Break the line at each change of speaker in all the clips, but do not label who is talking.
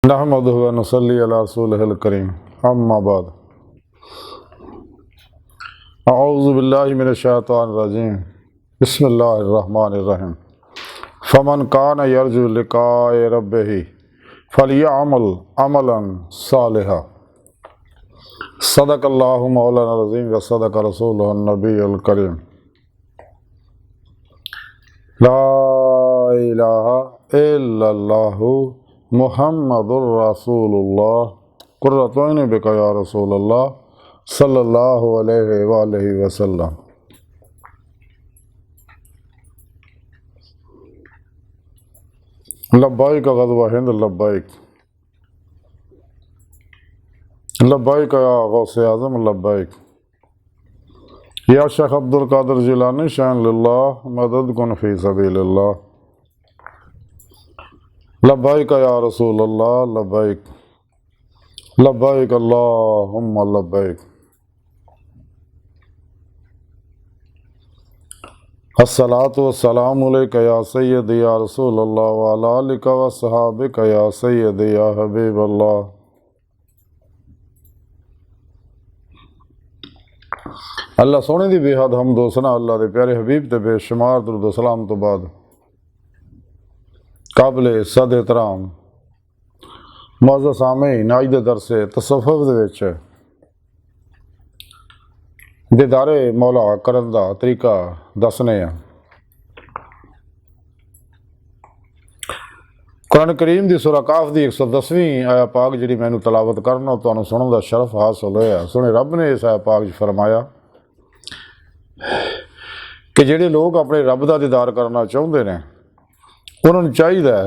नहमदुहु व नसल्ली अला रसूलिहिल करीम अम्मा बाद अऊज़ु बिल्लाहि मिनश शैतानिर रजीम बिस्मिल्लाहिर रहमानिर रहीम फमन कान यरजु लिक़ाए रब्बिही फलियअमल अमलन सालिहा सदक़ल्लाहु मौलाना अज़ीम व सदक़ रसूलुहुन नबियुल करीम ला इलाहा इल्लल्लाहु मुहम्मदुर रसूलुल्लाह कुर्रतु ऐनी बिका या रसूलल्लाह सल्लल्लाहु अलैहि वालैहि वसल्लम। लब्बाइक ग़ज़वा हिंद लब्बाइक लब्बाइक या गौसे आज़म लब्बाइक या शेख अब्दुल कादिर जिलानी शान लिल्लाह मदद कुन फी सबीलिल्लाह लब्बाइक या रसूल अल्लाह लब्बाइक लब्बाइक अल्लाहुम्मा लब्बाइक। अस्सलातु वस्सलामु अलैका या सय्यदी या रसूल अल्लाह व अला आलिका व अस्हाबिका या सय्यदी या हबीब अल्लाह। अल्लाह सोने दी बेहद हमद व सना अल्लाह दे प्यारे हबीब ते बेशुमार दुरूद व सलाम तो बाद काबिल सद एहतराम मुअज़्ज़ज़ सामीन अज दे दरसे तसव्वुफ़ दे विच दीदारे मौला करन दा तरीका दसने आ। कुरान करीम दी सूरह काफ दी 110वीं आया पाक जिहड़ी मैनू तलावत करना तुहानूं सुणन दा शरफ हासिल होया। सुने रब ने इस आया पाक फरमाया कि जिहड़े लोग अपने रब दा दीदार करना चाहुंदे ने उन्होंने चाहिए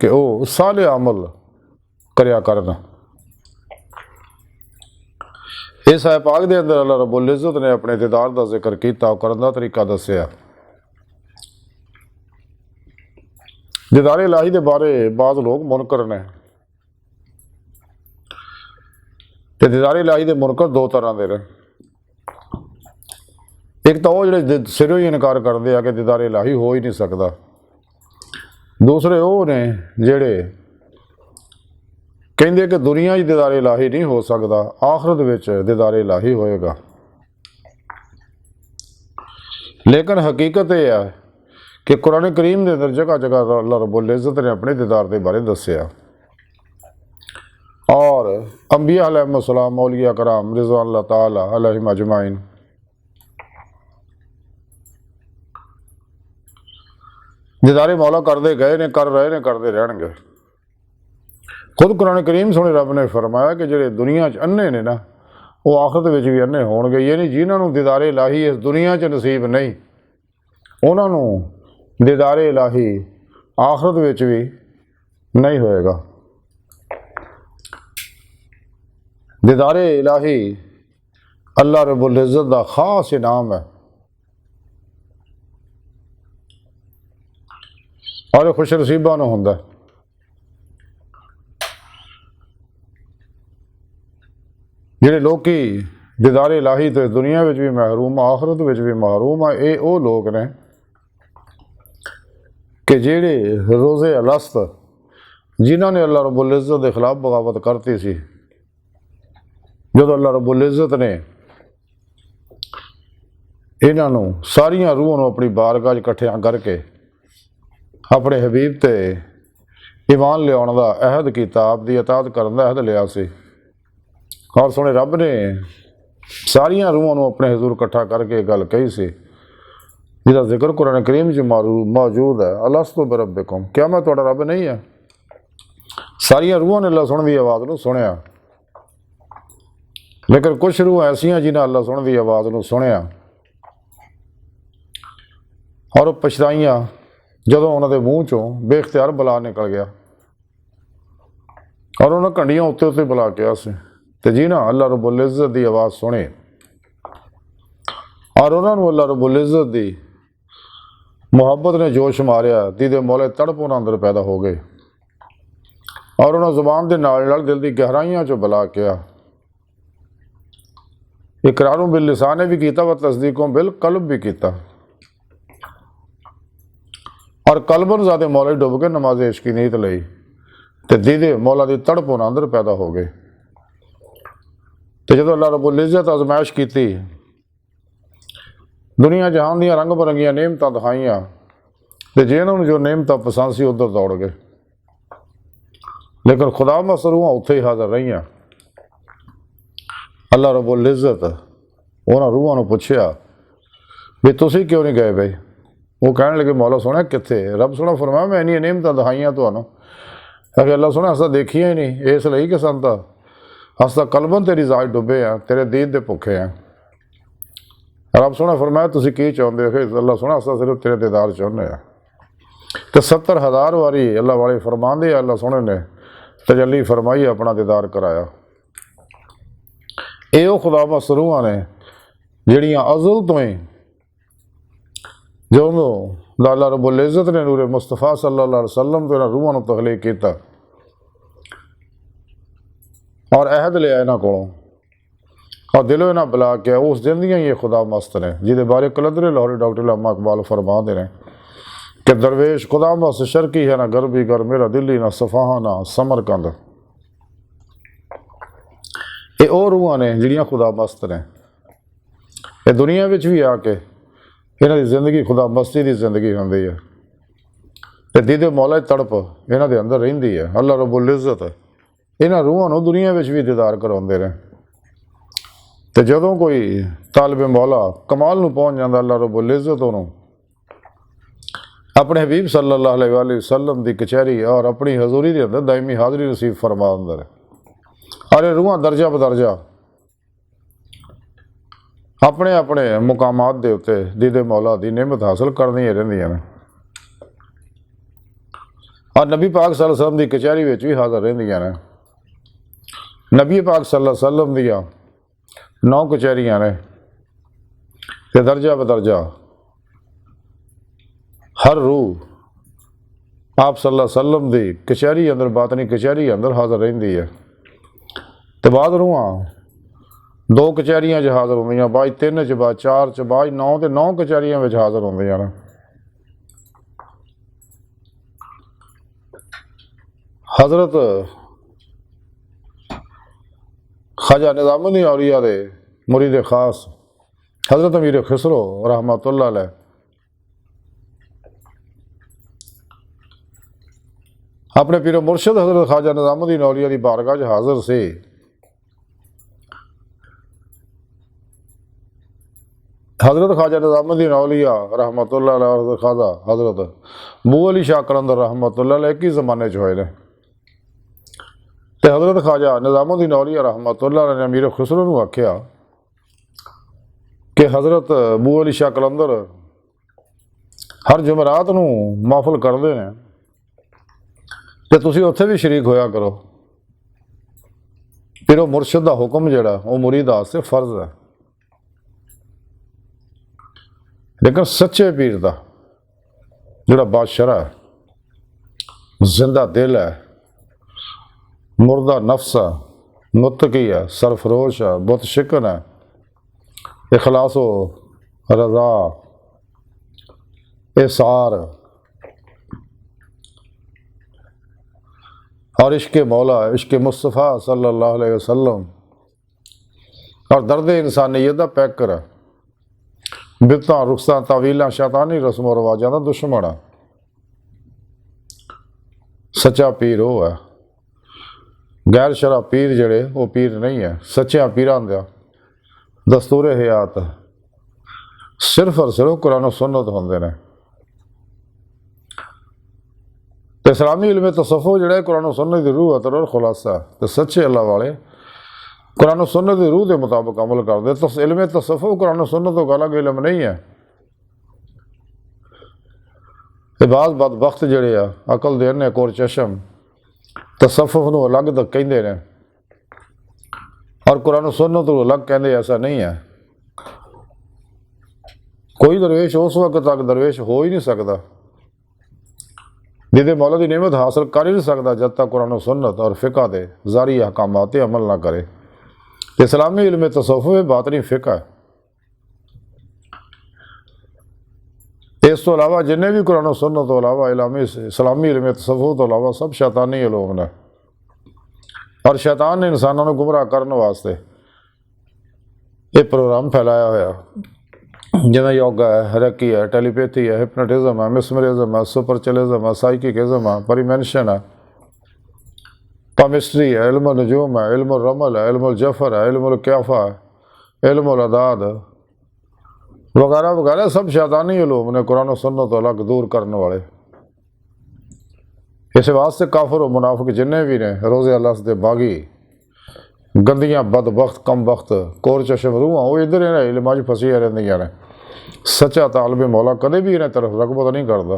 कि वह साले अमल करया करन। इस आया पाक दे अंदर अल्लाह रब्बुल इज़्ज़त ने अपने दीदार का जिक्र किया, करन दा तरीका दस्या। दीदार इलाही दे बारे बाज़ लोग मुनकर ने ते दीदार इलाही दे मुनकर दो तरह के ने। एक तो वो जिहड़े सिरों ही इनकार करते हैं कि दीदार इलाही हो ही नहीं सकता। दूसरे वो ने जिहड़े कहते कि दुनिया दीदार इलाही नहीं हो सकता, आखिरत विच दीदार इलाही होएगा। लेकिन हकीकत यह है कि कुरान करीम के अंदर जगह जगह अल्लाह रब्बुल इज़्ज़त ने अपने दीदार के बारे दस्या और अंबिया अलैहिमुस्सलाम मौलिया कराम रिज़वानुल्लाह ताला अलैहिम अजमाइन दीदारे मौला करते गए ने, कर रहे ने, करते रहणगे। खुद कुरान करीम सुने रब ने फरमाया कि जिहड़े दुनिया च अन्ने ने ना वो आखिरत विच भी अन्ने होणगे। यानी जिन्होंने दीदारे इलाही इस दुनिया च नसीब नहीं उन्होंने दीदारे इलाही आखिरत विच भी नहीं होएगा। दीदारे इलाही अल्लाह रब्बुल इज़्ज़त दा खास इनाम है और खुश नसीबा नूं हुंदा है। जिहड़े लोकी दीदार इलाही तो दुनिया में भी महरूम आखिरत में भी महरूम है, ये वो लोग ने कि जिहड़े रोज़े अलस्त जिन्होंने अल्लाह रब्बुल इज़्ज़त के खिलाफ बगावत करती सी, जो अल्लाह रब्बुल इज़्ज़त ने इन्हों सारिया रूहां नूं अपनी बारगाह इकट्ठियां करके अपने हबीब ते ईमान लियाउण दा अहद किया, आप दी इताअत करन दा अहद लिया सी। और सुने रब ने सारिया रूहां नूं अपने हजूर इकट्ठा करके गल कही सी जिसका जिक्र कुरान करीम च मौजूद है। अलस्तु बिरब्बिकुम, क्या मैं तुहाडा रब नहीं है? सारिया रूहां ने अल्लाह सुन दी आवाज़ नूं सुनिया, लेकिन कुछ रूह ऐसियां जिन्हें अल्लाह सुन दी आवाज़ नूं सुनिया और पछताइयां जदों उन्होंने मूँह चों बेख्तियार बुला निकल गया और उन्होंने घंटियां उत्ते उत्ते बुला किया से ते जिन्हें अल्लाह रब्बुल इज़्ज़त की आवाज़ सुनी और उन्होंने अल्लाह रब्बुल इज़्ज़त की मुहब्बत ने जोश मारिया, दीदे मौले तड़प उन्होंने अंदर पैदा हो गए और उन्होंने जुबान के नाल दिल की गहराइयां चो बुला किया। इकरारों बिल लिसाने भी किया व तस्दीकों बिल कल्ब भी किया और कल्बन ज़ाते मौले डुब के नमाज इश्क की नीयत लई ਤੇ ਦੀਦੇ ਮੌਲਾ ਦੀ ਤੜਪ ਉਹਨਾਂ ਅੰਦਰ ਪੈਦਾ ਹੋ ਗਈ। ਤੇ ਜਦੋਂ ਅੱਲਾਹ ਰੱਬੁਲ ਇੱਜ਼ਤ ਅਜ਼ਮਾਇਸ਼ ਕੀਤੀ, ਦੁਨੀਆ ਜਹਾਨ ਦੀਆਂ ਰੰਗ ਬਰੰਗੀਆਂ ਨਿਅਮਤਾਂ ਦਿਖਾਈਆਂ, ਤੇ ਜੇ ਇਹਨਾਂ ਨੂੰ ਜੋ ਨਿਅਮਤਾਂ ਪਸੰਦ ਸੀ ਉੱਧਰ ਦੌੜ ਗਏ। ਲੇਕਿਨ ਖੁਦਾ ਮਸਤ ਰੂਹਾਂ ਉੱਥੇ ਹੀ ਹਾਜ਼ਰ ਰਹੀਆਂ। ਅੱਲਾਹ ਰੱਬੁਲ ਇੱਜ਼ਤ ਉਹਨਾਂ ਰੂਹਾਂ ਨੂੰ ਪੁੱਛਿਆ ਵੀ ਤੁਸੀਂ ਕਿਉਂ ਨਹੀਂ ਗਏ ਬਈ? ਉਹ ਕਹਿਣ ਲੱਗੇ ਮੌਲਾ ਸੋਹਣਾ ਕਿੱਥੇ? ਰੱਬ ਸੋਹਣਾ ਫਰਮਾਇਆ ਮੈਂ ਇੰਨੀਆਂ ਨਿਅਮਤਾਂ ਦਿਖਾਈਆਂ ਤੁਹਾਨੂੰ। ਅਗੇ ਅੱਲਾਹ ਸੋਹਣਾ ਅਸਾਂ ਦੇਖੀਆਂ ਹੀ ਨਹੀਂ, ਇਸ ਲਈ ਕਿ ਸਾਨੂੰ ਤਾਂ ਅਸਾਂ ਕਲਬਨ ਤੇਰੀ ਜ਼ਾਤ ਡੁੱਬੇ ਆ, ਤੇਰੇ ਦੀਦ ਦੇ ਭੁੱਖੇ ਆ। ਰੱਬ ਸੋਹਣਾ ਫਰਮਾਇਆ ਤੁਸੀਂ ਕੀ ਚਾਹੁੰਦੇ ਹੋ? ਕਿ ਅੱਲਾਹ ਸੋਹਣਾ ਅਸਾਂ ਸਿਰਫ ਤੇਰੇ ਦੀਦਾਰ ਚਾਹੁੰਦੇ ਆ। ਤੇ 70,000 ਵਾਰੀ ਅੱਲਾਹ ਵਾਲੇ ਫਰਮਾਉਂਦੇ ਆ, ਅੱਲਾਹ ਸੋਹਣੇ ਨੇ ਤਜੱਲੀ ਫਰਮਾਈ, ਆਪਣਾ ਦੀਦਾਰ ਕਰਾਇਆ। ਇਹ ਉਹ ਖੁਦਾ ਮਸਤ ਰੂਹਾਂ ਨੇ ਜਿਹੜੀਆਂ ਅਜ਼ਲ ਤੋਂ ਹੀ ਜਦੋਂ ਅੱਲਾਹ ਰੱਬੁਲ ਇੱਜ਼ਤ ਨੇ ਨੂਰੇ ਮੁਸਤਫਾ ਸੱਲੱਲਾਹੁ ਅਲੈहि ਵਸੱਲਮ ਤੋਂ ਇਹਨਾਂ ਰੂਹਾਂ ਨੂੰ ਤਖਲੀਕ ਕੀਤਾ ਔਰ ਅਹਿਦ ਲਿਆ ਇਹਨਾਂ ਕੋਲੋਂ, ਔਰ ਦਿਲੋਂ ਇਹਨਾਂ ਬੁਲਾ ਕੇ ਉਸ ਦਿਨ ਦੀਆਂ ਹੀ ਇਹ ਖੁਦਾ ਮਸਤ ਨੇ, ਜਿਹਦੇ ਬਾਰੇ ਕਲੰਦਰੇ ਲਾਹੌਰੀ ਡਾਕਟਰ ਅੱਲਾਮਾ ਇਕਬਾਲ ਫਰਮਾਉਂਦੇ ਨੇ ਕਿ ਦਰਵੇਸ਼ ਖੁਦਾ ਮਸਤ ਸ਼ਰਕੀ ਹੈ ਨਾ ਗਰਬੀ ਗਰ, ਮੇਰਾ ਦਿੱਲੀ ਨਾ ਸਫਾਹਾ ਨਾ ਸਮਰਕੰਦ। ਇਹ ਉਹ ਰੂਹਾਂ ਨੇ ਜਿਹੜੀਆਂ ਖੁਦਾ ਮਸਤ ਨੇ। ਇਹ ਦੁਨੀਆ ਵਿੱਚ ਵੀ ਆ ਕੇ ਇਹਨਾਂ ਦੀ ਜ਼ਿੰਦਗੀ ਖੁਦਾ ਮਸਤੀ ਦੀ ਜ਼ਿੰਦਗੀ ਹੁੰਦੀ ਹੈ, ਤੇ ਦੀਦੇ ਮੌਲਾ ਦੀ ਤੜਪ ਇਹਨਾਂ ਦੇ ਅੰਦਰ ਰਹਿੰਦੀ ਹੈ। ਅੱਲਾਹ ਰੱਬੁਲ ਇੱਜ਼ਤ ਇਹਨਾਂ ਰੂਹਾਂ ਨੂੰ ਦੁਨੀਆ ਵਿੱਚ ਵੀ ਦੀਦਾਰ ਕਰਾਉਂਦੇ ਨੇ। ਤੇ ਜਦੋਂ ਕੋਈ ਤਾਲਿਬ ਮੌਲਾ ਕਮਾਲ ਨੂੰ ਪਹੁੰਚ ਜਾਂਦਾ, ਅੱਲਾਹ ਰੱਬੁਲ ਇੱਜ਼ਤ ਉਹਨੂੰ ਆਪਣੇ ਹਬੀਬ ਸੱਲੱਲਾਹੁ ਅਲੈहि ਵਸੱਲਮ ਦੀ ਕਚਹਿਰੀ ਔਰ ਆਪਣੀ ਹਜ਼ੂਰੀ ਦੇ ਅੰਦਰ ਦਾਇਮੀ ਹਾਜ਼ਰੀ ਨਸੀਬ ਫਰਮਾ ਦਿੰਦਾ ਹੈ। ਔਰ ਇਹ ਰੂਹਾਂ ਦਰਜਾ ਬਦਰਜਾ ਆਪਣੇ ਆਪਣੇ ਮੁਕਾਮਾਤ ਦੇ ਉੱਤੇ ਦੀਦੇ ਮੌਲਾ ਦੀ ਨਿਮਤ ਹਾਸਲ ਕਰਦੀਆਂ ਰਹਿੰਦੀਆਂ ਨੇ, ਔਰ ਨਬੀ ਪਾਕ ਸੱਲੱਲਾਹੁ ਅਲੈहि ਵਸੱਲਮ ਦੀ ਕਚਹਿਰੀ ਵਿੱਚ ਵੀ ਹਾਜ਼ਰ ਰਹਿੰਦੀਆਂ ਨੇ। ਨਬੀ ਪਾਕ ਸੱਲੱਲਾਹੁ ਅਲੈहि ਵਸੱਲਮ ਦੀਆਂ 9 ਕਚਹਿਰੀਆਂ ਨੇ, ਤੇ ਦਰਜਾ ਬਦਰਜਾ ਹਰ ਰੂਹ ਆਪ ਸੱਲੱਲਾਹੁ ਅਲੈहि ਵਸੱਲਮ ਦੀ ਕਚਹਿਰੀ ਅੰਦਰ, ਬਾਤਨੀ ਕਚਹਿਰੀ ਅੰਦਰ ਹਾਜ਼ਰ ਰਹਿੰਦੀ ਹੈ। ਤੇ ਬਾਅਦ ਰੂਹਾਂ 2 ਕਚਹਿਰੀਆਂ 'ਚ ਹਾਜ਼ਰ ਹੁੰਦੀਆਂ, ਬਾਅਦ 3 'ਚ, ਬਾਅਦ 4 'ਚ, ਬਾਅਦ 9 ਤੇ 9 ਕਚਹਿਰੀਆਂ ਵਿੱਚ ਹਾਜ਼ਰ ਹੁੰਦੀਆਂ ਨੇ। ਹਜ਼ਰਤ ख्वाजा निज़ामुद्दीन औलिया दे मुरीद खास हज़रत अमीर खिसरो रहमतुल्लाह अलैह अपने पीरो मुर्शद हज़रत ख्वाजा निज़ामुद्दीन औलिया की बारगाह हाज़र से हज़रत ख्वाजा निज़ामुद्दीन औलिया रहमतुल्लाह अलैह ख्वाजा हज़रत बू अली शाह कलंदर रहमतुल्लाह अलैह एक ही ज़माने च होए ने। ते हज़रत ख्वाजा निज़ामुद्दीन औलिया रहमतुल्लाह अलैह ने अमीर खुसरो नूं आख्या कि हज़रत बू अली शाह कलंदर हर जुमरात नूं महफिल करते हैं, ते तुसीं उत्थे भी शरीक होया करो। फिर वो मुर्शद का हुक्म जिहड़ा वो मुरीद वास्ते फर्ज है, लेकिन सच्चे पीर का जिहड़ा बादशाह है, जिंदा दिल है, मुर्दा नफ्स है, मुत्तकी है, सरफरोश है, बुत शिकन है, इखलास रज़ा एसार और इश्क मौला इश्क मुस्तफ़ा सल्लल्लाहु अलैहि वसल्लम और दर्द इंसानियत का पैकर है, बिरतां रुखसां तावीलां शैतानी रस्मों रवाजां का दुश्मन है। सच्चा पीर वो है, गैर शरा पीर जड़े वो पीर नहीं है। सच्चा पीरां दा दस्तूर हयात सिर्फ और सिर्फ कुरान और सुन्नत होंदे ने। तो इस्लामी इल्म तसव्वुफ जिहड़ा कुरान और सुन्नत की रूह है और खुलासा है, तो सच्चे अल्लाह वाले कुरान और सुन्नत की रूह के मुताबिक अमल करते। तो इल्म तसव्वुफ कुरान और सुन्नत तो अलग इल्म नहीं है। बाज़ बदबख्त जिहड़े आ अकल दे ने कोर चशम तसव्वुफ नूं अलग तक कहंदे ने और कुरान और सुन्नत नूं अलग कहंदे, ऐसा नहीं है। कोई दरवेश उस वक्त तक दरवेश हो ही नहीं सकता, जिहदे मौला की नेमत हासिल कर ही नहीं सकता जब तक कुरान और सुन्नत और फ़िक़ह दे ज़ारी अहकामात ते अमल ना करे। इस्लामी इल्म तसव्वुफ बातनी फ़िक़ह है। इस तो इलावा जिन्हें भी कुरान सुन्नत तो इलावा इस्लामी इल्म तसव्वुफ तो इलावा सब शैतानी लोग ने, और शैतान ने इंसानों को गुमराह करने वास्ते ये प्रोग्राम फैलाया हुआ, जिमें योगा है, रेकी है, टेलीपैथी है, हिप्नोटिज्म है, मिसमरिज्म है, सुपरचलिज्म है, साइकिकिज्म है, परिमेंशन है, पामिस्ट्री है, इल्म नजूम है, इल्म रमल है, इल्म जफर है, इल्म क्याफा है, इल्म अदाद वगैरह वगैरह, सब शैतानी लोग ने कुरान और सुन्नत तो अलग दूर करने वाले। इस वास्ते काफिर और मुनाफिक जिन्हें भी ने रोज़े अल्लाह से बागी गंदियां बदबख्त कम वक्त कोर चशम रूह वो इधर इन्हें इलमाज फसिया रहिंदियां ने। सच्चा तालिब मौला कदे भी इन्हें तरफ रगबत नहीं करता,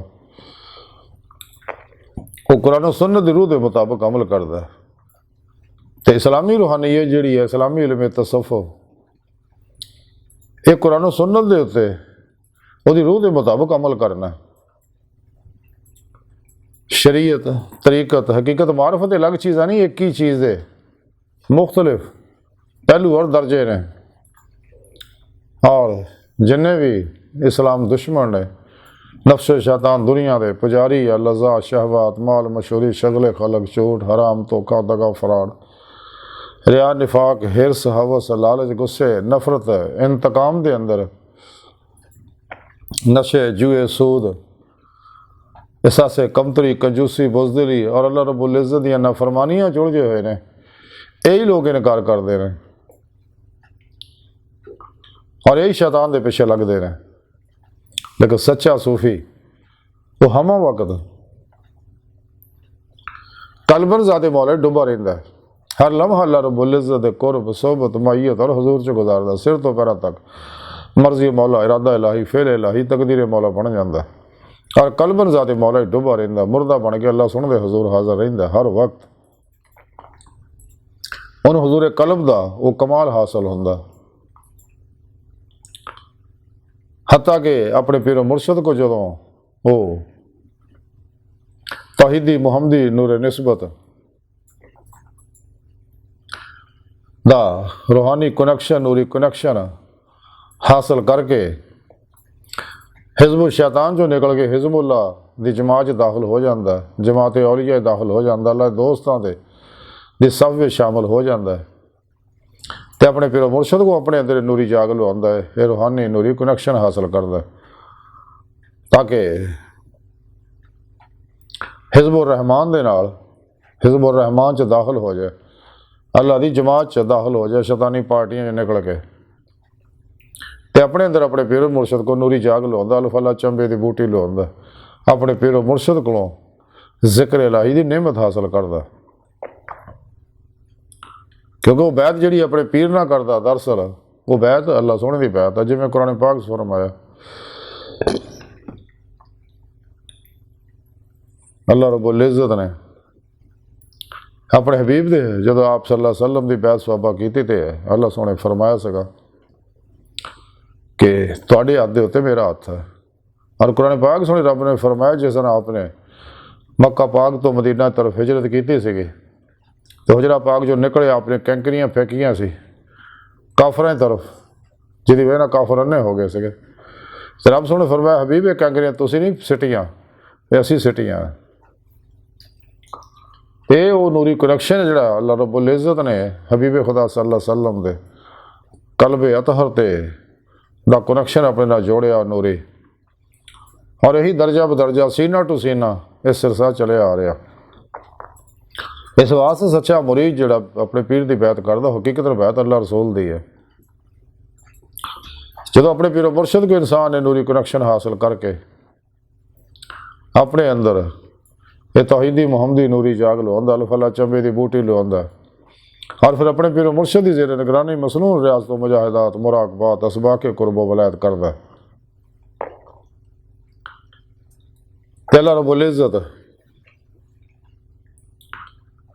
वो कुरान और सुन्नत की रूह के मुताबिक अमल करता है। तो इस्लामी रूहानीयत जिहड़ी है, इस्लामी इल्म तसव्वुफ, ये कुरान और सुन्नत के उत्ते उसकी रूह के मुताबिक अमल करना। शरीयत, तरीकत, हकीकत, मारफत अलग चीज़ा नहीं, एक ही चीज़ है, मुख्तलिफ पहलू और दर्जे ने। और जिन्हें भी इस्लाम दुश्मन ने, नफ्स शैतान, दुनिया के पुजारी या लज़ा शहवात, माल मशहूरी, शगल खलक, झूठ, हराम, धोखा, दगा, फराड, रिया, निफाक, हिरस, हवस, लालच, गुस्से, नफरत, इंतकाम के अंदर नशे, जुए, सूद, एहसास कमतरी, कंजूसी, बुज़दिली और अल्लाह रब्बुल इज़्ज़त दी नाफरमानियां जुड़े हुए ने, यही लोग इनकार करते हैं और यही शैतान के पिछे लगते हैं। लेकिन सच्चा सूफी वो हमा वक्त कलबन ज़ाते मौला डुबा रहिंदा है, हर लम्हा अल्लाह रब्बुल इज़्ज़त दे कुर्ब, सोबत, मायत और हुजूर च गुजारदा, सिर तो पैरों तक मर्जी मौला, इरादा इलाही, फेल इलाही, तकदीर मौला बन जाता और कलबन ज़ाते मौला डुबा रहिंदा, मुर्दा बन के अल्लाह सुनदे हुजूर हाज़र रहिंदा। हर वक्त उन हुजूर कल्ब दा वो कमाल हासिल होंदा, हत्ता के अपने पीरो मुर्शद को जदों वो तौहीदी मुहम्मदी नूर निस्बत दा रूहानी कनेक्शन, नूरी कनेक्शन हासिल करके हिज़्ब शैतान जो निकल के हिज़्बुल्लाह दी जमात दाखिल हो जाता है, जमात औलिया दाखिल हो जाता, अल्लाह दोस्तों के सब में शामिल हो जाता है, तो अपने पीरो मुर्शद को अपने अंदर नूरी जाग लवांदा है, ये रूहानी नूरी कनेक्शन हासिल करता है, ताकि हिज़्बुर रहमान दे नाल हिज़्बुर रहमान च दाखिल हो जाए, अल्लाह की जमात च दाखिल हो जाए, शैतानी पार्टियां निकल के ते अपने अंदर अपने पीरो मुर्शद को नूरी जाग लवांदा, अल्फला चंबे की बूटी लवांदा, अपने पीरो मुर्शद को जिक्र इलाही की नेमत हासिल करता, क्योंकि वो बैत जी अपने पीर ना करता, दरअसल वो बैत अल्लाह सोहने की बैत है, जिमें कुरान पाक फरमाया अल्लाह रब्बुल इज़्ज़त ने अपने हबीब दे जो आप सल्लल्लाहु अलैहि वसल्लम की बैत सहाबा की तो अल्लाह सोहने फरमाया सगा कि तुहाडे हथ दे उत्ते मेरा हथ है, और कुरान पाक सोहने रब ने फरमाया जिस दिन आपने मक्का पाक तो मदीना तरफ हिजरत की सी, तो हुजरा पाक जो निकले आपने कैंकरियां फेंकियां सी काफर की तरफ, जिहदी वजह नाल काफर अन्ने हो गए थे। तो रब सोहने फरमाया हबीब ये कैंकरियां तुसीं नहीं सिटियां, ये असीं सिटियां। ये वो नूरी कनेक्शन जिहड़ा अल्लाह रब्बुल इज़्ज़त ने हबीब खुदा सल्लल्लाहु अलैहि वसल्लम दे कल्बे अतहर ते दा कनेक्शन अपने नाल जोड़िया नूरी, और यही दर्जा बदर्जा सीना टू सीना इस सिलसिला चले आ रहा। इस वास्ते सच्चा मुरीद जिहड़ा अपने पीर की बैत करता, हकीकत बैत अल्लाह रसूल दी है। जो अपने पीरो मुर्शद को इंसान ने नूरी कनेक्शन हासिल करके अपने अंदर ये तौहीदी मुहम्मदी नूरी जाग लवांदा, अल्फला चंबे की बूटी लवांदा, और फिर अपने पीरो मुर्शद की ज़ेर निगरानी मसनून रियासत मुजाहिदात मुराकबात असबाक कुर्ब वलायत करदा, अल्लाह रब्बुल इज़्ज़त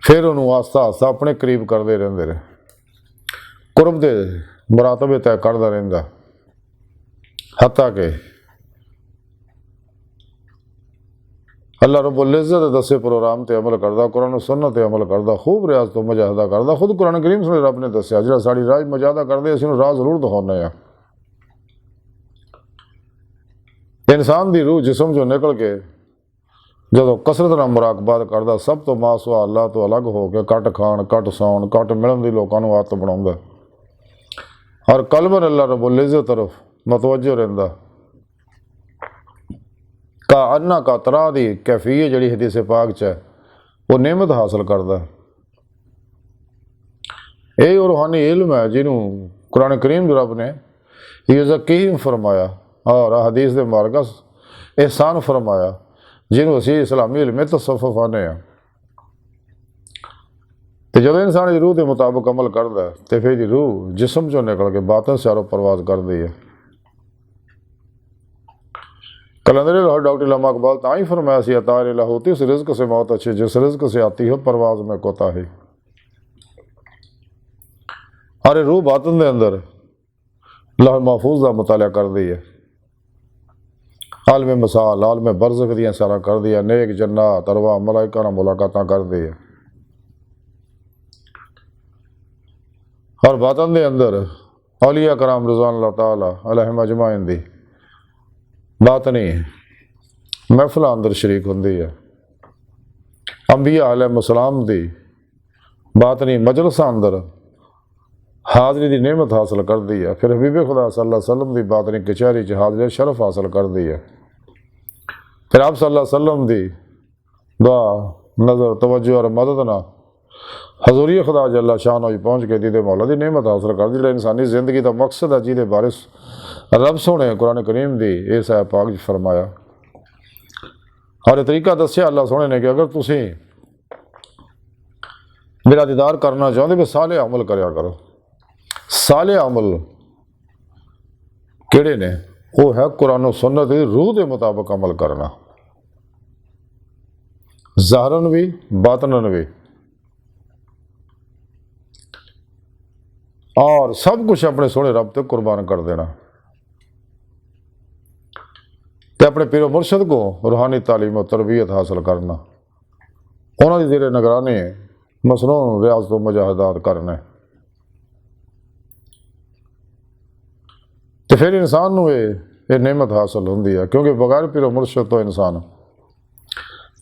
फिर उन्होंने आस्ता आस्ता अपने करीब करते रहते रहे, कुर्ब के मुरातबे तय करता रहिंदा, हत्ता के अल्लाह रब्बुल इज़्ज़त दसे प्रोग्राम ते अमल करता, कुरान सुन्नत ते अमल करता, खूब रियासत मुजाहिदा करता। खुद कुरान करीम से रब ने दसिया जो साड़ी राह मुजाहिदा करते, असं राह जरूर दिखाने हैं, इंसान की रूह जिसम चो निकल के ਜਦੋਂ ਕਸਰਤ ਨਾਲ ਮੁਰਾਕਬਤ ਕਰਦਾ ਸਭ ਤੋਂ ਮਾਸੂਆ ਅੱਲਾ ਤੋਂ ਅਲੱਗ ਹੋ ਕੇ ਘੱਟ ਖਾਣ ਘੱਟ ਸੌਣ ਘੱਟ ਮਿਲਣ ਦੀ ਲੋਕਾਂ ਨੂੰ ਆਦਤ ਬਣਾਉਂਦਾ ਔਰ ਕਲਬਨ ਅੱਲਾ ਰਬੁਲ ਇਜ਼ਤ ਤਰਫ ਮਤਵੱਜੋ ਰਹਿੰਦਾ ਕਾ ਅੰਨਾ ਕਾ ਤਰਾ ਦੀ ਕੈਫੀਅਤ ਜਿਹੜੀ ਹਦੀਸ ਪਾਕ 'ਚ ਹੈ ਉਹ ਨਿਮਤ ਹਾਸਲ ਕਰਦਾ। ਇਹ ਉਹ रूहानी इल्म है ਜਿਹਨੂੰ कुरान करीम जो रब ने यज़कीम फरमाया और हदीस दे मार्गस एहसान फरमाया ਜਿਹਨੂੰ ਅਸੀਂ ਇਸਲਾਮੀ ਇਲਮ ਤਸੱਵੁਫ ਆਨੇ ਆ। ਤੇ ਜਦੋਂ ਇਨਸਾਨ ਦੀ ਰੂਹ ਦੇ ਮੁਤਾਬਕ ਅਮਲ ਕਰਦਾ ਤੇ ਫਿਰ ਦੀ ਰੂਹ ਜਿਸਮ ਚੋਂ ਨਿਕਲ ਕੇ ਬਾਤਨ ਸਾਰੋ ਪਰਵਾਜ਼ ਕਰਦੀ ਹੈ। कलंदर लाहौर डॉक्टर लम्हा इकबाल ता ही फरमाया सी अतार ला होती उस रिज़्क़ से मौत अच्छी जिस रिज़्क़ से आती हो परवाज़ में कोताही। हर रूह बातन दे अंदर लाहौर महफूज का मुताला कर दी है। आलम मसाल आलम बरज़ख दियाँ सारा कर दिया नेक जन्नत अरवा मलाइका नाल मुलाकातां कर दी है। और बातन दे अंदर औलिया कराम रिज़वान अल्लाह ताला अलैहिम अजमाइन दी बातनी महफिल अंदर शरीक होंदी है। अंबिया अलैहिस्सलाम दी बातनी मजलसा अंदर हाज़री की नेमत हासिल कर दी है। फिर हबीब खुदा सल्लल्लाहु अलैहि वसल्लम की बातनी कचहरी च हाज़री शरफ हासिल कर दी है। फिर आप सल्लल्लाहु अलैहि वसल्लम की दुआ नज़र तवज्जो और मदद ना हजूरी खुदा जल्ला शान पहुँच के दीदे मौला की नेमत हासिल कर दी। जो इंसानी जिंदगी का मकसद है जिहदे बारे रब सोने कुरान करीम की इस ऐ पाक फरमाया और तरीका दसिया अल्लाह सोने ने कि अगर तुसी मेरा दीदार करना चाहते भी साले अमल करया करो। साले अमल किहड़े ने वो है कुरान सुन्नत की रूह के मुताबिक अमल करना ज़ाहरन भी बातनन भी और सब कुछ अपने सोने रब तक कुर्बान कर देना ते अपने पीरो मुर्शद को रूहानी तालीम और तरबियत हासिल करना उन्होंने जेरे निगरानी मसनून रियाज तो मुजाहदात करने। तो फिर इंसान को ये नेमत हासिल होंदी है क्योंकि बगैर पीरो मुर्शद तो इंसान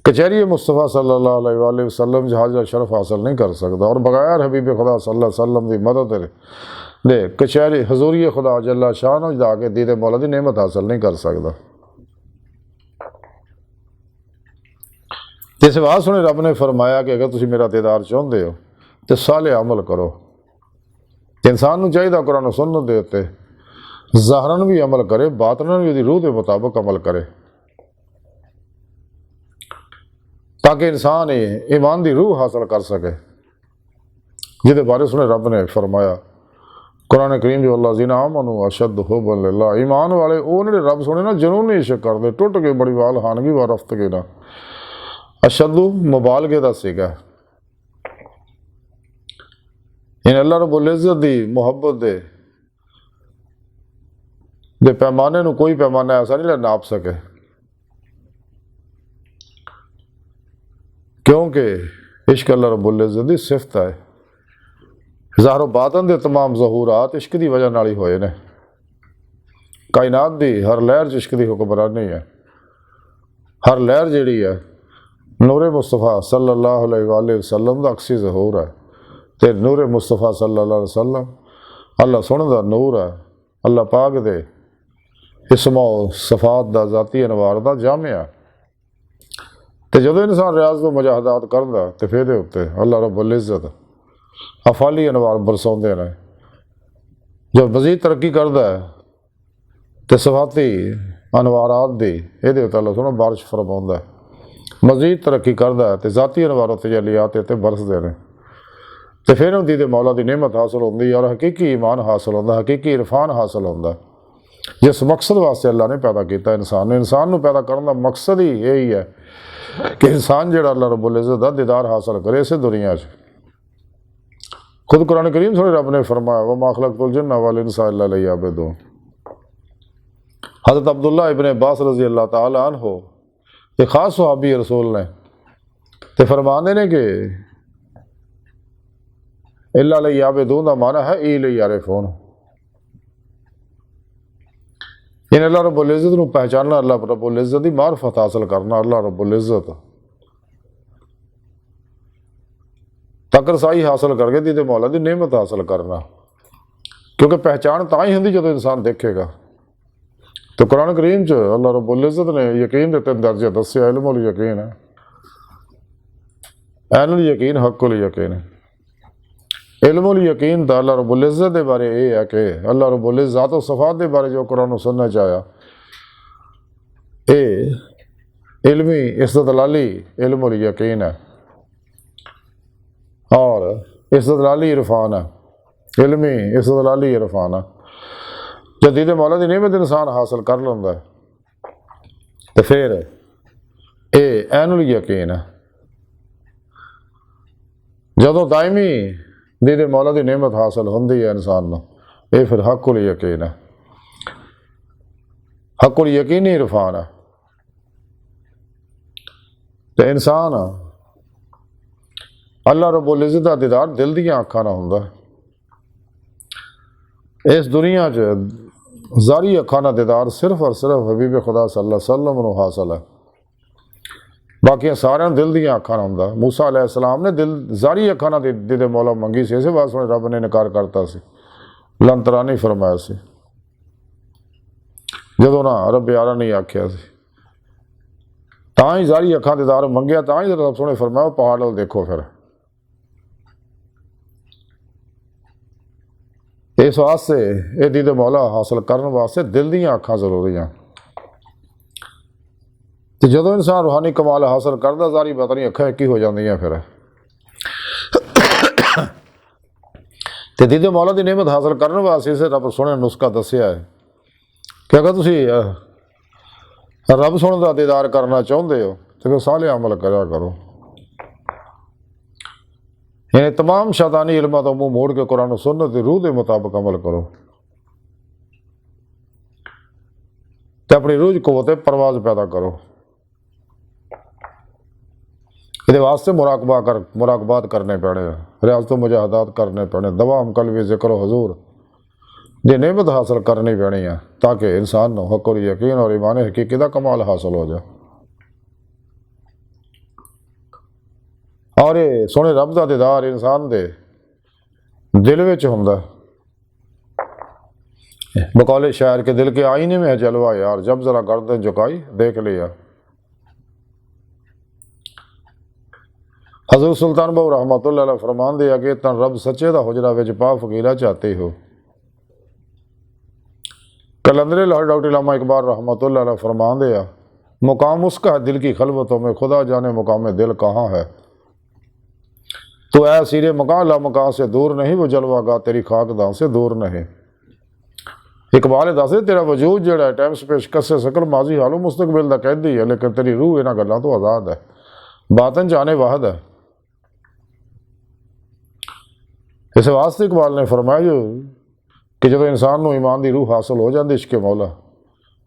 कचहरी मुस्तफ़ा सल्लल्लाहु अलैहि वसल्लम जहाज़ शरफ हासिल नहीं कर सकता और बगैर हबीब खुदा सल्लल्लाहु अलैहि वसल्लम की मदद दे कचहरी हजूरी खुदा जल्ला शान जाके दीदे मौला की नेमत हासिल नहीं कर सकता। इस बात सुने रब ने फरमाया कि अगर तुम मेरा दीदार चाहते हो तो साले अमल करो। इंसान को चाहिए कुरान सुन्नत दे उत्ते ज़ाहरन भी अमल करे बातनन भी रूह के मुताबिक अमल करे ताकि इंसान ईमान की रूह हासिल कर सके जिहदे बारे सुने रब ने फरमाया कुरान करीम जो अल्लाह जीना मनु अशद हुब्बन लिल्लाह ईमान वाले वो ने रब सुने ना जुनूनी इश्क करते टुट के बड़ी वाल हानगी व रफ्त के ना अशदु मुबालगे का सीगा इन अल्लाह रब्बुल इज़्ज़त दी मुहब्बत दे पैमाने नूं कोई पैमाना ऐसा नहीं नाप सके क्योंकि इश्क अल्लाह रब्बुल इज़्ज़त दी सिफत है। ज़ाहिर बातन दे तमाम ज़हूरात इश्क की वजह नाल ही होए ने। कायनात दी हर लहर इश्क की हुक्मरानी है। हर लहर जिहड़ी है नूरे मुस्तफ़ा सल्लल्लाहु अलैहि वसल्लम दा अक्सी ज़हूर है ते नूरे मुस्तफ़ा सल्लल्लाहु अलैहि वसल्लम अल्लाह सुने दा नूर है अल्लाह पाक दे इसमो सफ़ात दा ज़ाती अनवार दा जामिया। तो जो इंसान रियाज को मुजाहदात करता तो फिर उत्ते अल्लाह रब्बुल इज़्ज़त अफाली अनवार बरसाते हैं। जब मज़ीद तरक्की करता है तो सफाती अनवारात दी ये अल्लाह सुनो बारिश फरमाता है। मज़ीद तरक्की करता है तो ज़ाती अनवार तजलियात इतने बरसते हैं तो फिर उनकी तो मौला की नेमत हासिल होती है और हकीकी ईमान हासिल होता हकीकी इरफान हासिल होता जिस मकसद वास्ते अल्लाह ने पैदा किया इंसान पैदा करने का मकसद ही यही है कि इंसान जो अल्लाह रब्बुल इज़्ज़त का दीदार हासिल करे इस दुनिया खुद कुरान करीम थोड़े रब ने फरमाया वमा खलक़तुल जिन्ना वल इंसा इल्ला लियअबुदून। हज़रत अब्दुल्लाह इब्न अब्बास रज़ी अल्लाह ताला अन्हु एक ख़ास सहाबी रसूल ने तो फरमाते ने कि इल्ला लियअबुदून का माना है ई लियअरिफून इन अल्लाह रब्बुल इज़्ज़त नूं पहचानना, अल्लाह रब्बुल इज़्ज़त दी मारफत हासिल करना, अल्लाह रब्बुल इज़्ज़त तक रसाई हासिल करके दीदे मौला दी नेमत हासिल करना। क्योंकि पहचान तां ही होंदी जदों इंसान देखेगा। तो कुरान करीम च अल्लाह रब्बुल इज़्ज़त ने यकीन दे तीन दर्जे दस्से। इल्मुल यकीन है, ऐनुल यकीन, हक्कुल यकीन। इल्मुल यकीन दा अल्लाह रब्बुल इज़्ज़त दे बारे ये है कि अल्लाह रब्बुल इज़्ज़त ज़ात और सफ़ात दे बारे जो कुरान सुनना चाया, ये इल्मी इस्तदलाली इल्मुल यकीन है और इस्तदलाली इरफान है, इल्मी इस्तदलाली इरफान है। जब दीदे मौला दी नेमत इंसान हासिल कर लेंदा है तो फिर ये ऐनुल यकीन है। जदों दायमी दीदे मौला दी नेमत हासिल होंदी है इंसान नूं, ये फिर हक्कुल यकीन है। हक्कुल यकीन ही इरफान है। तो इंसान अल्लाह रब्बुल इज़्ज़त दा दीदार दिल दियां अखां नाल हुंदा है। इस दुनिया च ज़ारी अखां दा दीदार सिर्फ और सिर्फ हबीब खुदा सल्लल्लाहु अलैहि वसल्लम नूं हासिल है। बाकी सारे दिल दियां अखां नाल हुंदा। मूसा अलैहिस्सलाम ने दिल ज़ारी अखां नाल दीदे मौला मंगी सी, इस वास्ते रब ने इनकार करता सी, लंतरानी फरमाया सी। जदों ना रब यारा नहीं आख्या सी, तां ही ज़ारी अखां दीदार मंगया, तां ही रब सोने फरमाया पहाड़ वाल देखो। फिर इस वास्ते ये दीदे मौला हासिल करने वास्ते दिल दियां अखां जरूरी हैं। तो जदों इंसान रूहानी कमाल हासिल करता, ज़ारी पता नहीं अखां एक ही हो जांदियां। फिर तो दीदे मौला की नेमत हासिल करने वास्ते इसे रब सोने नुस्खा दसिया है कि अगर तुसी रब सोने का दीदार करना चाहते हो तो फिर साले अमल करा करो। यानी तमाम शैतानी इल्मां तो मुँह मोड़ के कुरान सुन्नत की रूह के मुताबिक अमल करो तो अपनी रूह क़ुव्वत परवाज़ पैदा करो। ये वास्ते मुराकबात करने पैने, रियाज़त मुजाहदात करने पैने, दवाम कल्बी ज़िक्र हजूर ये नेमत हासिल करनी पैनी है ताकि इंसान को हक़ यकीन और ईमान हकीकी का कमाल हासिल हो जाए। और ये सोने रब का दीदार इंसान के दिल में हुंदा। बकौले शायर के दिल के आईने में है जलवा यार, जब जरा गर्दन झुकाई देख लिया। हज़रत सुल्तान बहु रहमतुल्लाह अलैह फरमान दिया कि तन रब सच्चे दा हुजरा विच पा फकीरा चाहते हो। कलंदरे लाहौर डॉक्टर इलामा इकबाल रहमतुल्लाह अलैह फरमान दिया मुकाम उसका है दिल की खलवतों में, खुदा जाने मुकाम दिल कहाँ है। तो ऐ सीरे मकान ला मकान से दूर नहीं, वो जलवागा तेरी खाकदां से दूर नहीं। इकबाल दस तेरा वजूद जड़ा है टाइम स्पेस कसे सकल माजी हालो मुस्तकबिल का कहती है, लेकिन तेरी रूह इन्हां गल्लां तो आज़ाद है, बातन जाने वाहद है। इस वास्ते इकबाल ने फरमाया कि जब इंसान को ईमान की रूह हासिल हो जाती इश्क मौला,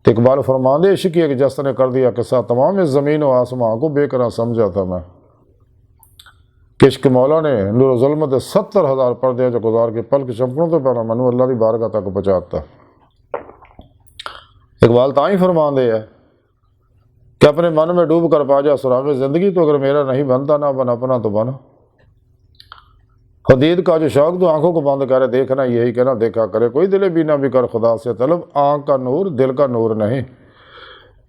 तो इकबाल फरमाते इश्क एक जस्त ने कर दिया किस्सा तमाम इस ज़मीन और आसमां को बेकरार समझा था मैं। कि इश्क मौला ने नूर ज़ुल्मत 70,000 पर्दे जो गुजार के पलक चंपणों तो पहला मैनू अल्लाह की बारगाह तक पहुँचाता। इकबाल तां ही फरमाते है कि अपने मन में डूब कर पा जा सुराग़ ज़िंदगी, तो अगर मेरा नहीं बनता ना बन अपना तो बन। हदीद का जो शौक तो आंखों को बंद करे देखना, यही कहना देखा करे, कोई दिले बीना भी कर खुदा से तलब, आँख का नूर दिल का नूर नहीं।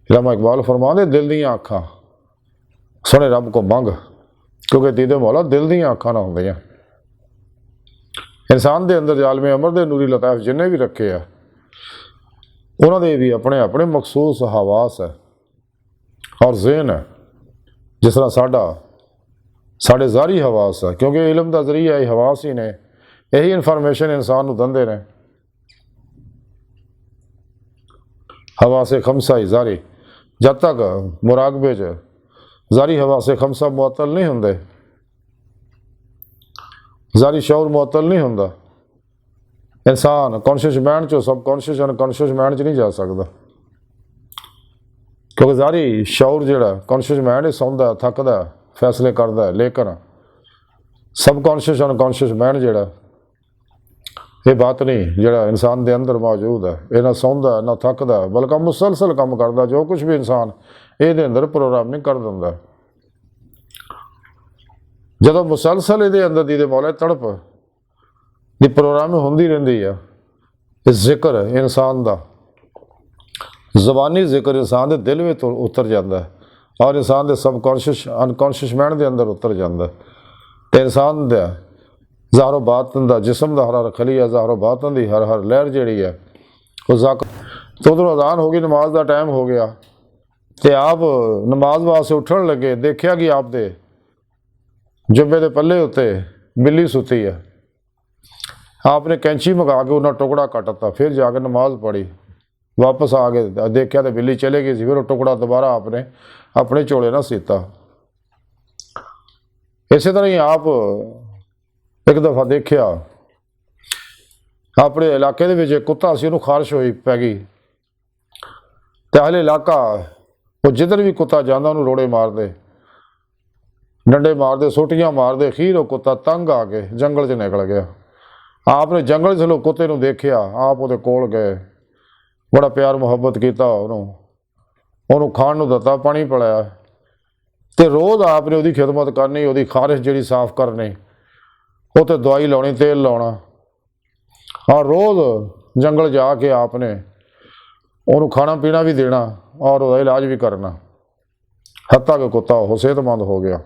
इलामा इकबाल फरमाते दिल दियाँ अखां सोने रब को मंग, क्योंकि दीदे मौला दिल दियाँ अखां ना होंदियां। इंसान के अंदर जालमे अमर दे नूरी लताइफ जिन्हें भी रखे है उन्होंने भी अपने अपने मखसूस हवास है और ज़हन है। जिस तरह साढ़े ज़ारी हवास है, क्योंकि इलम का जरिया ये हवास ही ने, यही इन्फॉर्मेशन इंसान को दंदे ने। हवास खमसा ही ज़ारी जब तक मुराकबे च ज़ारी हवास खमसा मुअत्तल नहीं होंदे, ज़ारी शौर मुअत्तल नहीं होंदा, इंसान कॉन्शियस माइंड चो सब कॉन्शियस अनकॉन्शियस माइंड च नहीं जा सकता। क्योंकि ज़ारी शौर जोड़ा कॉन्शियस माइंड सौंदा थकदा फैसले करता है, लेकिन सब कॉन्शियस अनकॉन्शियस माइंड जोड़ा ਇਹ ਬਾਤ ਨਹੀਂ ਜਿਹੜਾ ਇਨਸਾਨ ਦੇ ਅੰਦਰ ਮੌਜੂਦ ਹੈ। ਇਹ ਨਾ ਸੌਂਦਾ ਨਾ ਥੱਕਦਾ, ਬਲਕਿ ਮੁਸਲਸਲ ਕੰਮ ਕਰਦਾ। ਜੋ ਕੁਝ ਵੀ ਇਨਸਾਨ ਇਹਦੇ ਅੰਦਰ ਪ੍ਰੋਗਰਾਮਿੰਗ ਕਰ ਦਿੰਦਾ। ਜਦੋਂ ਮੁਸਲਸਲ ਇਹਦੇ ਅੰਦਰ ਦੀ ਮੌਲਾ ਤੜਪ ਦੀ ਪ੍ਰੋਗਰਾਮਿੰਗ ਹੁੰਦੀ ਰਹਿੰਦੀ ਆ, ਇਹ ਜ਼ਿਕਰ ਇਨਸਾਨ ਦਾ ਜ਼ਬਾਨੀ ਜ਼ਿਕਰ ਇਨਸਾਨ ਦੇ ਦਿਲ ਵਿੱਚ ਉਤਰ ਜਾਂਦਾ ਔਰ ਇਨਸਾਨ ਦੇ ਸਬਕੌਂਸ਼ੀਅਸ ਅਨਕੌਂਸ਼ੀਅਸ ਮਾਈਂਡ ਦੇ ਅੰਦਰ ਉਤਰ ਜਾਂਦਾ ਅਤੇ ਇਨਸਾਨ ਦਾ ਜ਼ਾਹਰੋ ਬਾਤਨ ਦਾ ਜਿਸਮ ਦਾ ਹਰ ਖਲੀਆ ਜ਼ਾਹਰੋ ਬਾਤਨ ਦੀ ਹਰ ਲਹਿਰ ਜਿਹੜੀ ਹੈ ਉਹ ਤੋਂ ਉਧਰੋਂ ਅਜ਼ਾਨ ਹੋ ਗਈ, ਨਮਾਜ਼ ਦਾ ਟਾਈਮ ਹੋ ਗਿਆ ਅਤੇ ਆਪ ਨਮਾਜ਼ ਵਾਸਤੇ ਉੱਠਣ ਲੱਗੇ। ਦੇਖਿਆ ਕਿ ਆਪ ਦੇ ਜੁੱਬੇ ਦੇ ਪੱਲੇ ਉੱਤੇ ਬਿੱਲੀ ਸੁੱਤੀ ਹੈ। ਆਪ ਨੇ ਕੈਂਚੀ ਮੰਗਾ ਕੇ ਉਹਨਾਂ ਟੁਕੜਾ ਕੱਟ ਤਾ। ਫਿਰ ਜਾ ਕੇ ਨਮਾਜ਼ ਪੜ੍ਹੀ, ਵਾਪਸ ਆ ਕੇ ਦੇਖਿਆ ਤਾਂ ਬਿੱਲੀ ਚਲੇ ਗਈ ਸੀ। ਫਿਰ ਉਹ ਟੁਕੜਾ ਦੁਬਾਰਾ ਆਪਨੇ ਆਪਣੇ ਝੋਲੇ ਨਾਲ ਸੀਤਾ। ਇਸੇ ਤਰ੍ਹਾਂ ਹੀ ਆਪ ਇੱਕ ਦਫਾ ਦੇਖਿਆ ਆਪਣੇ ਇਲਾਕੇ ਦੇ ਵਿੱਚ ਇੱਕ ਕੁੱਤਾ ਸੀ, ਉਹਨੂੰ ਖਾਰਿਸ਼ ਹੋਈ ਪੈ ਗਈ ਅਤੇ ਅਹਲੇ ਇਲਾਕਾ ਉਹ ਜਿੱਧਰ ਵੀ ਕੁੱਤਾ ਜਾਂਦਾ ਉਹਨੂੰ ਰੋੜੇ ਮਾਰਦੇ, ਡੰਡੇ ਮਾਰਦੇ, ਸੋਟੀਆਂ ਮਾਰਦੇ। ਅਖੀਰ ਉਹ ਕੁੱਤਾ ਤੰਗ ਆ ਕੇ ਜੰਗਲ 'ਚ ਨਿਕਲ ਗਿਆ। ਆਪ ਨੇ ਜੰਗਲ 'ਚ ਲੋਕ ਕੁੱਤੇ ਨੂੰ ਦੇਖਿਆ, ਆਪ ਉਹਦੇ ਕੋਲ ਗਏ, ਬੜਾ ਪਿਆਰ ਮੁਹੱਬਤ ਕੀਤਾ, ਉਹਨੂੰ ਖਾਣ ਨੂੰ ਦਿੱਤਾ, ਪਾਣੀ ਪਿਲਾਇਆ ਅਤੇ ਰੋਜ਼ ਆਪ ਨੇ ਉਹਦੀ ਖਿਦਮਤ ਕਰਨੀ, ਉਹਦੀ ਖਾਰਿਸ਼ ਜਿਹੜੀ ਸਾਫ਼ ਕਰਨੀ, ਉਹ 'ਤੇ ਦਵਾਈ ਲਾਉਣੀ, ਤੇਲ ਲਾਉਣਾ ਔਰ ਰੋਜ਼ ਜੰਗਲ ਜਾ ਕੇ ਆਪ ਨੇ ਉਹਨੂੰ ਖਾਣਾ ਪੀਣਾ ਵੀ ਦੇਣਾ ਔਰ ਉਹਦਾ ਇਲਾਜ ਵੀ ਕਰਨਾ, ਹੱਤਾਂ ਕਿ ਕੁੱਤਾ ਉਹ ਸਿਹਤਮੰਦ ਹੋ ਗਿਆ।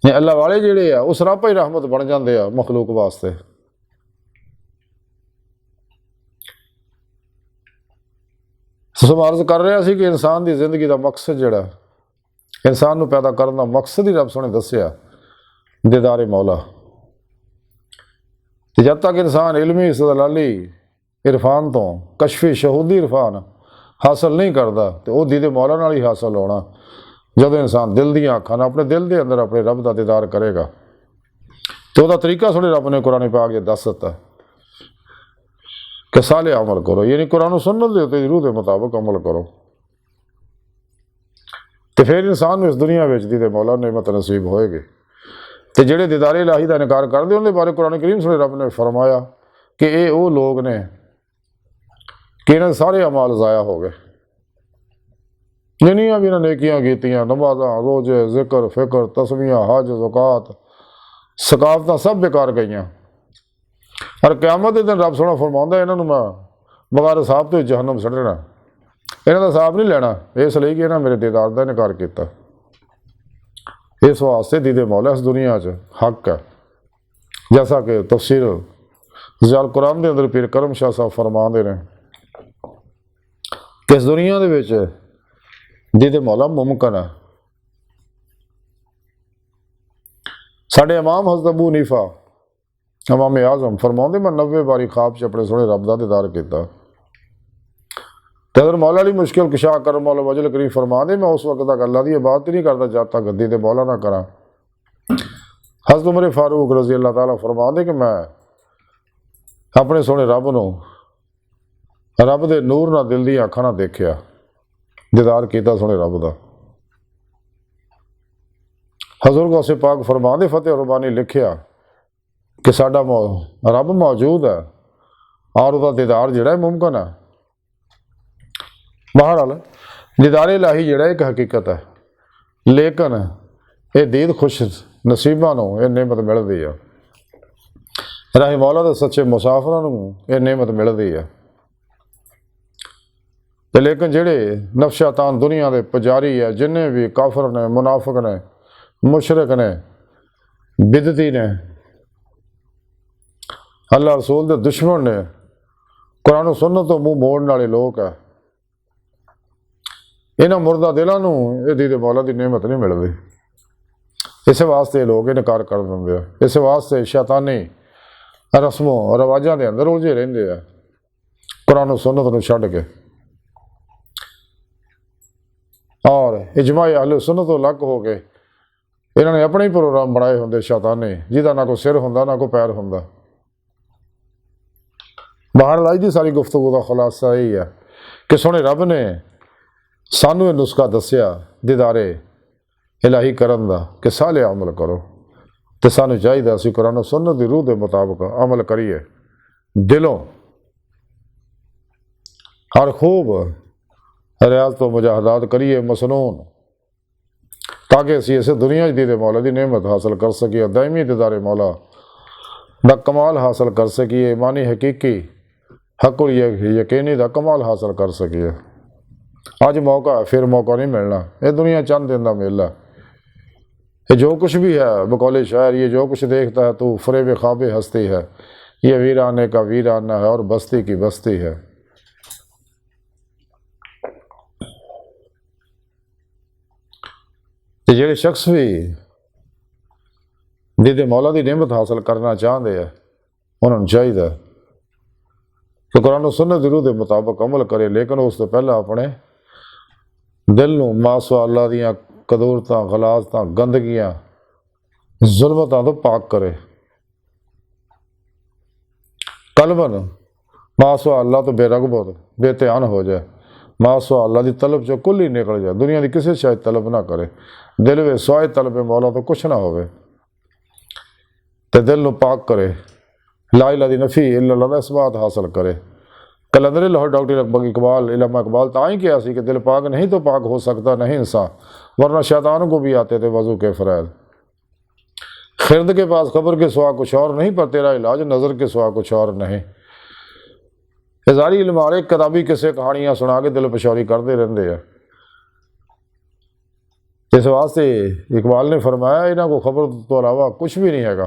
ਅੱਲਾ ਵਾਲੇ ਜਿਹੜੇ ਆ ਉਹ ਸਰਾਪਾ ਹੀ ਰਹਿਮਤ ਬਣ ਜਾਂਦੇ ਆ ਮਖਲੂਕ ਵਾਸਤੇ। ਅਰਜ਼ ਕਰ ਰਿਹਾ ਸੀ ਕਿ ਇਨਸਾਨ ਦੀ ਜ਼ਿੰਦਗੀ ਦਾ ਮਕਸਦ ਜਿਹੜਾ ਇਨਸਾਨ ਨੂੰ ਪੈਦਾ ਕਰਨ ਦਾ ਮਕਸਦ ਹੀ ਰੱਬ ਸੋਹਣੇ ਦੱਸਿਆ, ਦੀਦਾਰੇ ਮੌਲਾ। ਅਤੇ ਜਦ ਤੱਕ ਇਨਸਾਨ ਇਲਮੀ ਇਸਤਦਲਾਲੀ ਇਰਫਾਨ ਤੋਂ ਕਸ਼ਫੀ ਸ਼ਹੂਦੀ ਇਰਫਾਨ ਹਾਸਲ ਨਹੀਂ ਕਰਦਾ ਅਤੇ ਉਹ ਦੀਦੇ ਮੌਲਾ ਨਾਲ ਹੀ ਹਾਸਲ ਹੋਣਾ। ਜਦੋਂ ਇਨਸਾਨ ਦਿਲ ਦੀਆਂ ਅੱਖਾਂ ਨਾਲ ਆਪਣੇ ਦਿਲ ਦੇ ਅੰਦਰ ਆਪਣੇ ਰੱਬ ਦਾ ਦੀਦਾਰ ਕਰੇਗਾ ਅਤੇ ਉਹਦਾ ਤਰੀਕਾ ਥੋੜ੍ਹੇ ਰੱਬ ਨੇ ਕੁਰਾਨ ਪਾਕ 'ਚ ਦੱਸ ਦਿੱਤਾ ਕਿ ਸਾਲੇ ਅਮਲ ਕਰੋ, ਯਾਨੀ ਕੁਰਾਨ ਸੁੰਨਤ ਦੇ ਉੱਤੇ ਰੂਹ ਦੇ ਮੁਤਾਬਕ ਅਮਲ ਕਰੋ ਅਤੇ ਫਿਰ ਇਨਸਾਨ ਨੂੰ ਇਸ ਦੁਨੀਆ ਵਿੱਚ ਦੀਦੇ ਮੌਲਾ ਨਿਮਤ ਨਸੀਬ ਹੋਏਗੀ। ਅਤੇ ਜਿਹੜੇ ਦੀਦਾਰੇ ਇਲਾਹੀ ਦਾ ਇਨਕਾਰ ਕਰਦੇ ਉਹਨਾਂ ਦੇ ਬਾਰੇ ਕੁਰਾਨ ਕਰੀਮ ਸੁਣੇ ਰੱਬ ਨੇ ਫਰਮਾਇਆ ਕਿ ਇਹ ਉਹ ਲੋਕ ਨੇ ਕਿ ਇਹਨਾਂ ਦੇ ਸਾਰੇ ਅਮਾਲ ਜ਼ਾਇਆ ਹੋ ਗਏ। ਜਿੰਨੀਆਂ ਵੀ ਇਹਨਾਂ ਨੇਕੀਆਂ ਕੀਤੀਆਂ, ਨਮਾਜ਼ਾਂ, ਰੋਜ਼ੇ, ਜ਼ਿਕਰ, ਫਿਕਰ, ਤਸਬੀਹਾਂ, ਹਜ, ਜ਼ਕਾਤ, ਸਕਾਫਤਾਂ ਸਭ ਬੇਕਾਰ ਗਈਆਂ। ਔਰ ਕਿਆਮਤ ਦੇ ਦਿਨ ਰੱਬ ਸੋਹਣਾ ਫਰਮਾਉਂਦਾ ਇਹਨਾਂ ਨੂੰ ਮੈਂ ਬਗੈਰ ਹਿਸਾਬ ਤੋਂ ਜਹੰਨਮ ਸੁੱਟਣਾ, ਇਹਨਾਂ ਦਾ ਹਿਸਾਬ ਨਹੀਂ ਲੈਣਾ, ਇਸ ਲਈ ਕਿ ਇਹਨਾਂ ਮੇਰੇ ਦੀਦਾਰ ਦਾ ਇਨਕਾਰ ਕੀਤਾ। ਇਸ ਵਾਸਤੇ ਦੀਦੇ ਮੌਲਾ ਇਸ ਦੁਨੀਆ 'ਚ ਹੱਕ ਹੈ। ਜੈਸਾ ਕਿ ਤਫਸੀਰ ਜ਼ਾਲ ਕੁਰਾਨ ਦੇ ਅੰਦਰ ਪੀਰ ਕਰਮ ਸ਼ਾਹ ਸਾਹਿਬ ਫਰਮਾਉਂਦੇ ਨੇ ਕਿ ਇਸ ਦੁਨੀਆ ਦੇ ਵਿੱਚ ਦੀਦੇ ਮੌਲਾ ਮੁਮਕਿਨ ਹੈ। ਸਾਡੇ ਇਮਾਮ ਹਜ਼ਰਤ ਅਬੂ ਹਨੀਫਾ ਇਮਾਮ ਆਜ਼ਮ ਫਰਮਾਉਂਦੇ ਮੈਂ 90 ਵਾਰੀ ਖਾਬ 'ਚ ਆਪਣੇ ਸੋਹਣੇ ਰੱਬ ਦਾ ਦੀਦਾਰ ਕੀਤਾ। ਅਤੇ ਅਗਰ ਮੌਲਾ ਲਈ ਮੁਸ਼ਕਿਲ ਕੁਸ਼ਾ ਕਰ ਮੌਲਾ ਵਜਲ ਕਰੀਮ ਫਰਮਾਉਂਦੇ ਮੈਂ ਉਸ ਵਕਤ ਤੱਕ ਅੱਲਾ ਦੀ ਇਬਾਦਤ ਹੀ ਨਹੀਂ ਕਰਦਾ ਜਦ ਤੱਕ ਦੀਦੇ ਮੌਲਾ ਨਾ ਕਰਾਂ। ਹਜ਼ਰਤ ਉਮਰ ਫਾਰੂਕ ਰਜ਼ੀ ਅੱਲਾਹ ਤਾਲਾ ਫਰਮਾਉਂਦੇ ਕਿ ਮੈਂ ਆਪਣੇ ਸੋਹਣੇ ਰੱਬ ਨੂੰ ਰੱਬ ਦੇ ਨੂਰ ਨਾਲ ਦਿਲ ਦੀਆਂ ਅੱਖਾਂ ਨਾਲ ਦੇਖਿਆ, ਦੀਦਾਰ ਕੀਤਾ ਸੋਹਣੇ ਰੱਬ ਦਾ। ਹਜ਼ੂਰ ਗੌਸੇ ਪਾਕ ਫਰਮਾਉਂਦੇ ਫਤਿਹ ਰਬਾਨੀ ਲਿਖਿਆ ਕਿ ਸਾਡਾ ਰੱਬ ਮੌਜੂਦ ਹੈ ਔਰ ਉਹਦਾ ਦੀਦਾਰ ਜਿਹੜਾ ਮੁਮਕਿਨ ਹੈ। ਬਹਰਹਾਲ ਦੀਦਾਰੇ ਇਲਾਹੀ ਜਿਹੜਾ ਇੱਕ ਹਕੀਕਤ ਹੈ, ਲੇਕਿਨ ਇਹ ਦੀਦ ਖੁਸ਼ ਨਸੀਬਾਂ ਨੂੰ ਇਹ ਨਿਮਤ ਮਿਲਦੀ ਆ, ਰਾਹੀ ਮੌਲਾ ਦੇ ਸੱਚੇ ਮੁਸਾਫਰਾਂ ਨੂੰ ਇਹ ਨਿਮਤ ਮਿਲਦੀ ਆ। ਅਤੇ ਲੇਕਿਨ ਜਿਹੜੇ ਨਫਸ਼ਾਤਾਨ ਦੁਨੀਆ ਦੇ ਪੁਜਾਰੀ ਹੈ, ਜਿੰਨੇ ਵੀ ਕਾਫਰ ਨੇ, ਮੁਨਾਫਿਕ ਨੇ, ਮੁਸ਼ਰਿਕ ਨੇ, ਬਿਦਤੀ ਨੇ, ਅੱਲਾਹ ਰਸੂਲ ਦੇ ਦੁਸ਼ਮਣ ਨੇ, ਕੁਰਾਨ ਸੁੰਨਤ ਤੋਂ ਮੂੰਹ ਮੋੜਨ ਵਾਲੇ ਲੋਕ ਹੈ, ਇਹਨਾਂ ਮੁਰਦਾ ਦਿਲਾਂ ਨੂੰ ਇਹ ਦੀਦੇ ਮੌਲਾ ਦੀ ਨਿਮਤ ਨਹੀਂ ਮਿਲਦੀ। ਇਸੇ ਵਾਸਤੇ ਇਹ ਲੋਕ ਇਨਕਾਰ ਕਰ ਦਿੰਦੇ ਆ। ਇਸੇ ਵਾਸਤੇ ਸ਼ੈਤਾਨੀ ਰਸਮੋਂ ਰਿਵਾਜ਼ਾਂ ਦੇ ਅੰਦਰ ਉਲਝੇ ਰਹਿੰਦੇ ਆ, ਕੁਰਾਨ ਸੁੰਨਤ ਨੂੰ ਛੱਡ ਕੇ। ਔਰ ਇਜਮਾ ਅਹਿਲ ਸੁੰਨਤ ਤੋਂ ਅਲੱਗ ਹੋ ਕੇ ਇਹਨਾਂ ਨੇ ਆਪਣੇ ਹੀ ਪ੍ਰੋਗਰਾਮ ਬਣਾਏ ਹੁੰਦੇ ਸ਼ੈਤਾਨੀ, ਜਿਹਦਾ ਨਾ ਕੋਈ ਸਿਰ ਹੁੰਦਾ ਨਾ ਕੋਈ ਪੈਰ ਹੁੰਦਾ। ਬਾਹਰ ਅੱਜ ਦੀ ਸਾਰੀ ਗੁਫ਼ਤਗੂ ਦਾ ਖੁਲਾਸਾ ਇਹ ਹੈ ਕਿ ਸੋਹਣੇ ਰੱਬ ਨੇ ਸਾਨੂੰ ਇਹ ਨੁਸਖਾ ਦੱਸਿਆ ਦੀਦਾਰੇ ਇਲਾਹੀ ਕਰਨ ਦਾ ਕਿ ਸਾਲੇ ਅਮਲ ਕਰੋ तो सानू चाहिए असी कुरान सुन्नत की रूह के मुताबिक अमल करिए, दिलों हर खूब रियाज तो मुजाहदात करिए मसनून, ताकि असी इस दुनिया दीदे मौला की नेमत हासिल कर सकिए, दायमी दीदारे मौला दा कमाल हासिल कर सकिए, ईमानी हकीकी हकुल यकीनी दा कमाल हासिल कर सकिए। अज मौका है, फिर मौका नहीं मिलना। ये दुनिया चंद दिन का मेला, ये जो कुछ भी है बकौले शायर, ये जो कुछ देखता है तू फरेब ख्वाब हस्ती है, ये वीराने का वीराना है और बस्ती की बस्ती है। ਜਿਹੜੇ शख्स भी दीदे मौला की नेमत हासिल करना चाहते हैं, उन्होंने चाहिए कि कुरान सुन्नत दी रूह के मुताबिक अमल करे, लेकिन उससे पहला अपने दिल नूं मासवा अल्लाह दियां कदूरतां, गलाजतां, गंदगियां, जुल्मतां तो पाक करे। कलबन मासवा अल्लाह तो बेरगबत बेध्यान हो जाए, मासवा अल्लाह की तलब चो कुल ही निकल जाए, दुनिया की किसी शायद तलब ना करे, दिल वे स्वाय तलब मौला तो कुछ ना होवे, तो दिल नूं पाक करे, ला इलाहा दी नफी इल्लल्लाह दा इसबात हासिल करे। कलंदर लाहौर डॉक्टर इकबाल इलामा इकबाल तो ही किया कि दिल पाक नहीं तो पाक हो सकता नहीं इंसान, वरना शैतान को भी आते थे वजू के फ़रैज़। खिरद के पास खबर के सिवा कुछ और नहीं, पर तेरा इलाज नज़र के सिवा कुछ और नहीं। हज़ारी इल्मारे किताबी किसे कहानियाँ सुना के दिल पशौरी करते रहते हैं। इस वास्ते इकबाल ने फरमाया इन्हों को खबर तो अलावा कुछ भी नहीं है।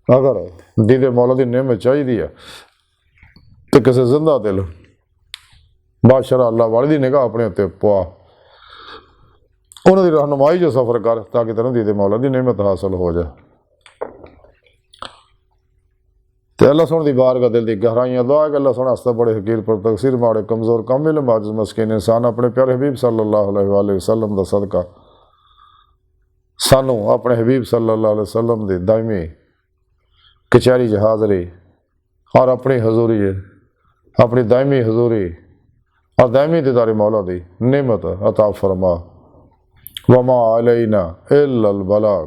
अगर दीदे मौला की नेमत चाहिए है तो किसी जिंदा दिल बादशाह अल्लाह वाले की निगाह अपने उत्ते पवा, उन्होंने रहनुमाई जो सफ़र कर, ताकि तेन दीदे मौला की नेमत हासिल हो जाए। तो अल्लाह सोने की बार का दिल की गहराइयाँ दुआ कि अल्लाह सोने आस्ते बड़े हकीर पर तकसीर माड़े कमज़ोर कामिल माजिज़ मस्किन इंसान अपने प्यारे हबीब सल्लल्लाहु अलैहि वसल्लम दा सदका सानू अपने हबीब सल्लल्लाहु अलैहि वसल्लम की दायमी कचहरी च हाज़री और अपनी हजूरी अपनी दायमी हजूरी और दायमी दीदारे मौला दी नेमत अता फरमा। वमा अलैना इल्लल बलाग।